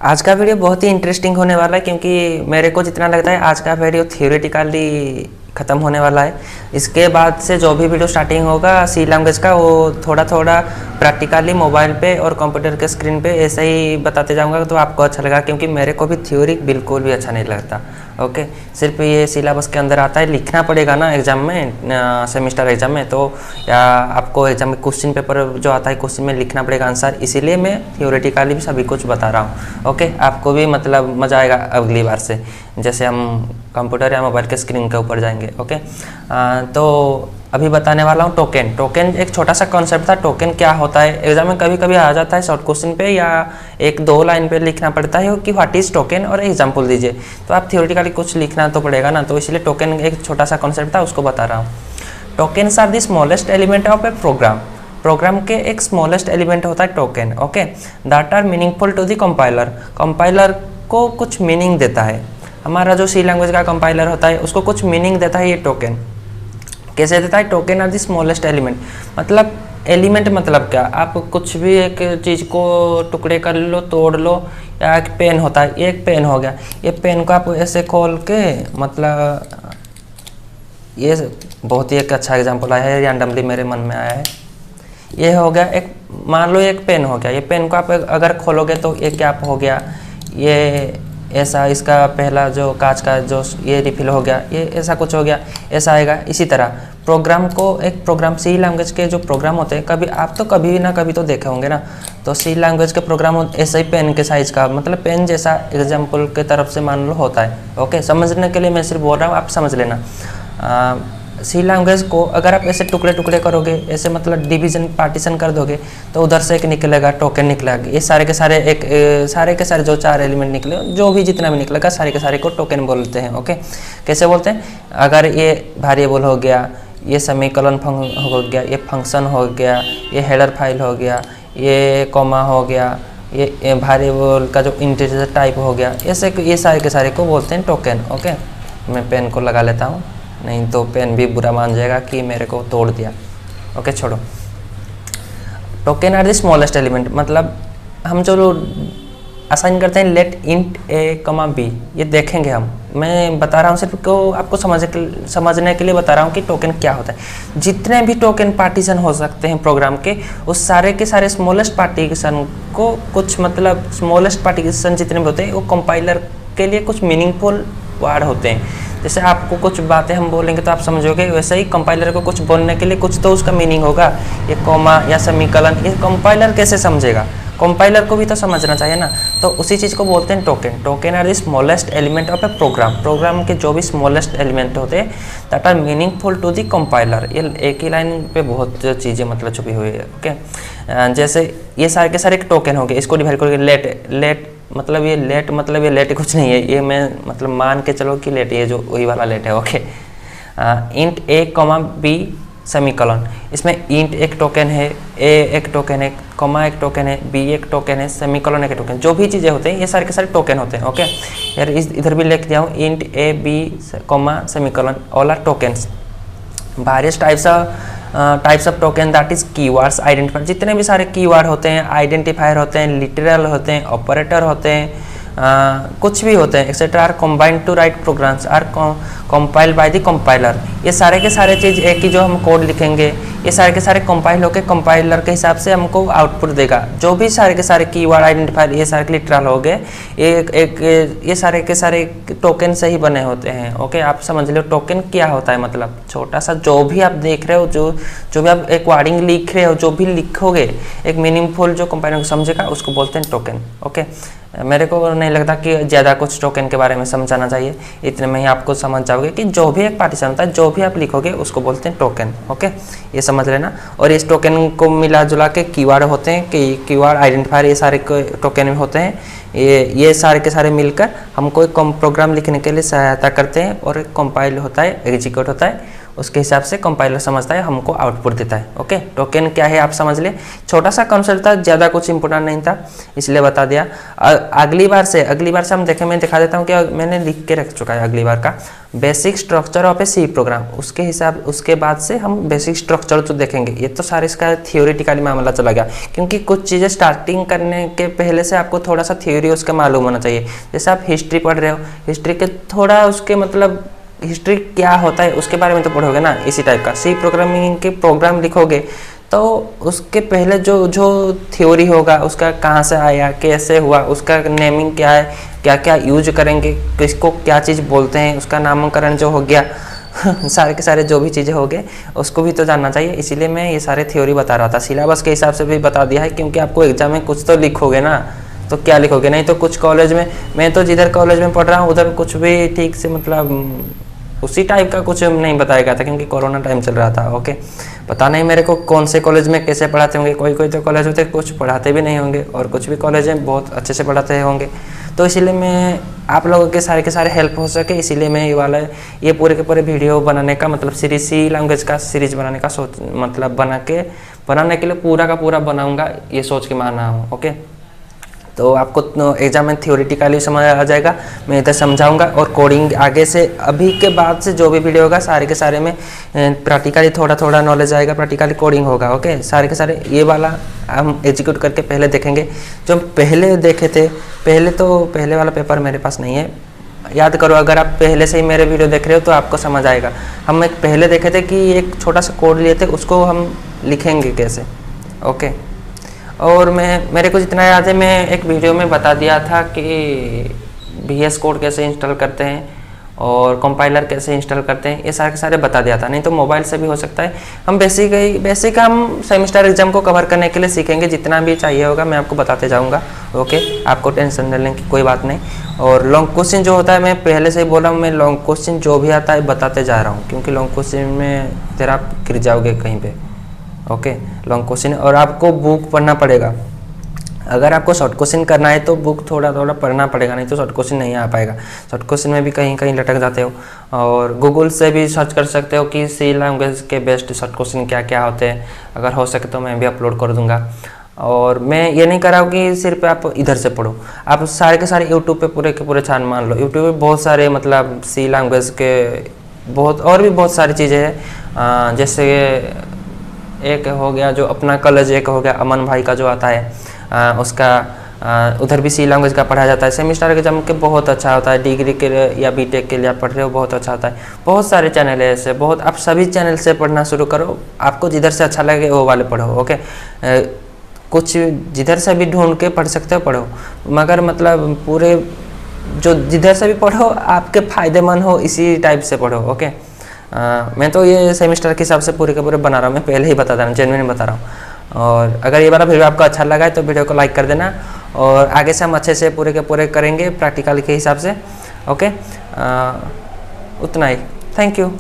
आज का वीडियो बहुत ही इंटरेस्टिंग होने वाला है क्योंकि मेरे को जितना लगता है आज का वीडियो थियोरेटिकली ख़त्म होने वाला है। इसके बाद से जो भी वीडियो स्टार्टिंग होगा सी लैंग्वेज का वो थोड़ा थोड़ा प्रैक्टिकली मोबाइल पे और कंप्यूटर के स्क्रीन पे ऐसे ही बताते जाऊंगा तो आपको अच्छा लगेगा, क्योंकि मेरे को भी थ्योरी बिल्कुल भी अच्छा नहीं लगता। ओके, सिर्फ ये सिलेबस के अंदर आता है, लिखना पड़ेगा ना एग्ज़ाम में, सेमिस्टर एग्ज़ाम में, तो या आपको एग्ज़ाम में क्वेश्चन पेपर जो आता है क्वेश्चन में लिखना पड़ेगा आंसर, इसीलिए मैं थियोरेटिकली भी सभी कुछ बता रहा हूँ। ओके, आपको भी मतलब मज़ा आएगा अगली बार से, जैसे हम कंप्यूटर या मोबाइल के स्क्रीन के ऊपर जाएंगे। ओके, तो अभी बताने वाला हूँ टोकन। टोकन एक छोटा सा कॉन्सेप्ट था। टोकन क्या होता है, एग्जाम में कभी कभी आ जाता है शॉर्ट क्वेश्चन पे, या एक दो लाइन पे लिखना पड़ता है कि व्हाट इज़ टोकन और एग्जाम्पल दीजिए, तो आप थियोरेटिकली कुछ लिखना तो पड़ेगा ना, तो इसलिए टोकन एक छोटा सा कॉन्सेप्ट था, उसको बता रहा हूँ। Tokens are the smallest element of a program. Program के एक स्मॉलेस्ट एलिमेंट होता है token. Okay, that are meaningful to the compiler. Compiler को कुछ मीनिंग देता है। हमारा जो सी लैंग्वेज का कंपाइलर होता है उसको कुछ मीनिंग देता है ये टोकन। कैसे देता है? Token are the smallest element. मतलब एलिमेंट मतलब क्या, आप कुछ भी एक चीज़ को टुकड़े कर लो, तोड़ लो, या एक पेन होता है, ये एक पेन हो गया, ये पेन को आप ऐसे खोल के, मतलब ये बहुत ही एक अच्छा एग्जांपल आया है, रैंडमली मेरे मन में आया है। ये हो गया एक, मान लो एक पेन हो गया, ये पेन को आप अगर खोलोगे तो ये क्या हो गया, ये ऐसा, इसका पहला जो कांच का जो ये रिफिल हो गया, ये ऐसा कुछ हो गया, ऐसा आएगा। इसी तरह प्रोग्राम को, एक प्रोग्राम सी लैंग्वेज के जो प्रोग्राम होते हैं, कभी आप तो कभी ना कभी तो देखे होंगे ना, तो सी लैंग्वेज के प्रोग्राम ऐसे ही पेन के साइज़ का, मतलब पेन जैसा एग्जाम्पल के तरफ से मान लो होता है। ओके, समझने के लिए मैं सिर्फ बोल रहा हूँ, आप समझ लेना। सी लैंग्वेज को अगर आप ऐसे टुकड़े टुकड़े करोगे, ऐसे मतलब डिवीजन पार्टीशन कर दोगे, तो उधर से एक निकलेगा टोकन निकलेगा। ये सारे के सारे एक सारे के सारे जो चार एलिमेंट निकले, जो भी जितना भी निकलेगा सारे के सारे को टोकन बोलते हैं। ओके, कैसे बोलते हैं? अगर ये वेरिएबल हो गया, ये सेमीकोलन हो गया, ये फंक्शन हो गया, ये हेडर फाइल हो गया, ये कॉमा हो गया, ये वेरिएबल का जो इंटीजर टाइप हो गया, ऐसे ये सारे के सारे को बोलते हैं टोकन। ओके, मैं पेन को लगा लेता हूँ, नहीं तो पेन भी बुरा मान जाएगा कि मेरे को तोड़ दिया। ओके, छोड़ो। Token are the smallest element, मतलब हम जो असाइन करते हैं लेट इंट ए कमा बी, ये देखेंगे हम। मैं बता रहा हूँ सिर्फ को आपको समझने के लिए बता रहा हूँ कि टोकन क्या होता है। जितने भी टोकन पार्टीशन हो सकते हैं प्रोग्राम के, उस सारे के सारे स्मॉलेस्ट पार्टीशन को कुछ, मतलब स्मॉलेस्ट पार्टीशन जितने भी होते हैं वो कंपाइलर के लिए कुछ मीनिंगफुल वर्ड होते हैं। जैसे आपको कुछ बातें हम बोलेंगे तो आप समझोगे, वैसे ही कंपाइलर को कुछ बोलने के लिए कुछ तो उसका मीनिंग होगा। ये कॉमा या सेमीकोलन, ये कंपाइलर कैसे समझेगा? कंपाइलर को भी तो समझना चाहिए ना, तो उसी चीज़ को बोलते हैं token. Token are the smallest element of a program. Program के जो भी स्मॉलेस्ट एलिमेंट होते हैं that are meaningful to the compiler. ये एक ही लाइन पे बहुत चीज़ें मतलब छुपी हुई है। ओके, जैसे ये सारे के सारे एक टोकन हो गए, इसको डिवाइड करके लेट मतलब ये लेट कुछ नहीं है, ये मैं मतलब मान के चलो कि लेट, ये जो वही वाला लेट है। ओके, इंट ए कॉमा बी सेमीकोलन, इसमें इंट एक टोकन है, ए एक टोकन है, कॉमा एक टोकन है, बी एक टोकन है, सेमीकोलन एक टोकन, जो भी चीज़ें होते हैं ये सारे के सारे टोकन होते हैं। ओके, यार इधर भी लिख दिया हूँ, int a b comma semicolon, all are tokens. Various types of token that is keywords identifier. जितने भी सारे कीवर्ड होते हैं, आइडेंटिफायर होते हैं, लिटरल होते हैं, ऑपरेटर होते हैं, कुछ भी होते हैं, etcetera are combined to write programs are compiled by the compiler. ये सारे के सारे चीज़ एक ही जो हम कोड लिखेंगे, ये सारे के सारे कंपाइल होकर कंपाइलर के हिसाब से हमको आउटपुट देगा। जो भी सारे के सारे कीवर्ड आइडेंटिफायर, ये सारे लिटरल हो गए, ये सारे के सारे टोकन से ही बने होते हैं। ओके, आप समझ लो टोकन क्या होता है। मतलब छोटा सा जो भी आप देख रहे हो, जो भी आप एक वर्डिंग लिख रहे हो, जो भी लिखोगे एक मीनिंगफुल जो कंपाइलर समझेगा उसको बोलते हैं टोकन। ओके, मेरे को नहीं लगता कि ज़्यादा कुछ टोकन के बारे में समझाना चाहिए, इतने में ही आपको समझ जाओगे कि जो भी एक पार्टीशन होता है, जो भी आप लिखोगे उसको बोलते हैं टोकन। ओके, ये समझ लेना। और इस टोकन को मिला जुला के कीवर्ड होते हैं, कि कीवर्ड आइडेंटिफायर, ये सारे टोकन में होते हैं। ये सारे के सारे मिलकर हमको एक प्रोग्राम लिखने के लिए सहायता करते हैं, और एक कंपाइल होता है, एग्जीक्यूट होता है, उसके हिसाब से कंपाइलर समझता है, हमको आउटपुट देता है। ओके, टोकन क्या है आप समझ ले, छोटा सा कॉन्सेप्ट था, ज़्यादा कुछ इंपॉर्टेंट नहीं था, इसलिए बता दिया। अगली बार से हम देखें, मैं दिखा देता हूँ कि मैंने लिख के रख चुका है अगली बार का basic structure of a C program. उसके बाद से हम बेसिक स्ट्रक्चर तो देखेंगे। ये तो सारे इसका थियोरेटिकली मामला चला गया, क्योंकि कुछ चीज़ें स्टार्टिंग करने के पहले से आपको थोड़ा सा थ्योरी उसका मालूम होना चाहिए। जैसे आप हिस्ट्री पढ़ रहे हो, हिस्ट्री के थोड़ा उसके मतलब हिस्ट्री क्या होता है उसके बारे में तो पढ़ोगे ना। इसी टाइप का सी प्रोग्रामिंग के प्रोग्राम लिखोगे तो उसके पहले जो थ्योरी होगा, उसका कहाँ से आया, कैसे हुआ, उसका नेमिंग क्या है, क्या क्या यूज करेंगे, किसको क्या चीज़ बोलते हैं, उसका नामकरण जो हो गया सारे के सारे जो भी चीज़ें हो गए उसको भी तो जानना चाहिए। इसीलिए मैं ये सारे थ्योरी बता रहा था। सिलेबस के हिसाब से भी बता दिया है, क्योंकि आपको एग्जाम में कुछ तो लिखोगे ना, तो क्या लिखोगे। नहीं तो कुछ कॉलेज में, मैं तो जिधर कॉलेज में पढ़ रहा हूँ उधर कुछ भी ठीक से मतलब उसी टाइप का कुछ नहीं बताया गया था, क्योंकि कोरोना टाइम चल रहा था। ओके, पता नहीं मेरे को कौन से कॉलेज में कैसे पढ़ाते होंगे। कोई तो कॉलेज होते कुछ पढ़ाते भी नहीं होंगे, और कुछ भी कॉलेज में बहुत अच्छे से पढ़ाते होंगे। तो इसीलिए मैं आप लोगों के सारे हेल्प हो सके, इसीलिए मैं ये पूरे के पूरे वीडियो बनाने का मतलब सी लैंग्वेज का सीरीज बनाने का मतलब बनाने के लिए पूरा का पूरा बनाऊँगा, ये सोच के माना हूँ। ओके, तो आपको एग्जाम में थियोरेटिकली समझ आ जाएगा, मैं इधर समझाऊंगा। और कोडिंग आगे से अभी के बाद से जो भी वीडियो होगा सारे के सारे में प्रैक्टिकली थोड़ा नॉलेज आएगा, प्रैक्टिकली कोडिंग होगा। ओके, सारे के सारे ये वाला हम एग्जीक्यूट करके पहले देखेंगे। जो पहले देखे थे, पहले वाला पेपर मेरे पास नहीं है, याद करो। अगर आप पहले से ही मेरे वीडियो देख रहे हो तो आपको समझ आएगा। हम एक पहले देखे थे कि एक छोटा सा कोड लिए थे, उसको हम लिखेंगे कैसे। ओके, और मेरे को जितना याद है, मैं एक वीडियो में बता दिया था कि VS कोड कैसे इंस्टॉल करते हैं और कंपाइलर कैसे इंस्टॉल करते हैं, ये सारे के सारे बता दिया था। नहीं तो मोबाइल से भी हो सकता है। हम बेसिक हम सेमेस्टर एग्जाम को कवर करने के लिए सीखेंगे, जितना भी चाहिए होगा मैं आपको बताते जाऊंगा। ओके, आपको टेंशन लेने की कोई बात नहीं। और लॉन्ग क्वेश्चन जो होता है, मैं पहले से ही बोला हूँ, मैं लॉन्ग क्वेश्चन जो भी आता है बताते जा रहा हूँ, क्योंकि लॉन्ग क्वेश्चन में फिर आप गिर जाओगे कहीं पर। ओके, लॉन्ग क्वेश्चन, और आपको बुक पढ़ना पड़ेगा। अगर आपको शॉर्ट क्वेश्चन करना है तो बुक थोड़ा पढ़ना पड़ेगा, नहीं तो शॉर्ट क्वेश्चन नहीं आ पाएगा। शॉर्ट क्वेश्चन में भी कहीं लटक जाते हो। और गूगल से भी सर्च कर सकते हो कि सी लैंग्वेज के बेस्ट शॉर्ट क्वेश्चन क्या क्या होते हैं। अगर हो सके तो मैं भी अपलोड कर दूंगा। और मैं ये नहीं कर रहा हूँ कि सिर्फ आप इधर से पढ़ो, आप सारे के सारे यूट्यूब पे पूरे के पूरे छान मान लो। यूट्यूब पे बहुत सारे मतलब सी लैंग्वेज के और भी बहुत सारी चीज़ें हैं। जैसे एक हो गया जो अपना कॉलेज, एक हो गया अमन भाई का जो आता है, उसका उधर भी सी लैंग्वेज का पढ़ाया जाता है। सेमेस्टर एग्जाम के बहुत अच्छा होता है, डिग्री के लिए या बीटेक के लिए आप पढ़ रहे हो बहुत अच्छा होता है। बहुत सारे चैनल है ऐसे, बहुत। आप सभी चैनल से पढ़ना शुरू करो, आपको जिधर से अच्छा लगे वो वाले पढ़ो। ओके, कुछ जिधर से भी ढूंढ के पढ़ सकते हो पढ़ो, मगर मतलब पूरे जो जिधर से भी पढ़ो आपके फ़ायदेमंद हो इसी टाइप से पढ़ो। ओके, मैं तो ये सेमेस्टर के हिसाब से पूरे के पूरे बना रहा हूँ, मैं पहले ही बता रहा हूँ, जेन्युइन बता रहा हूँ। और अगर ये वाला वीडियो आपको अच्छा लगा है तो वीडियो को लाइक कर देना, और आगे से हम अच्छे से पूरे के पूरे करेंगे प्रैक्टिकल के हिसाब से। ओके, उतना ही। Thank you.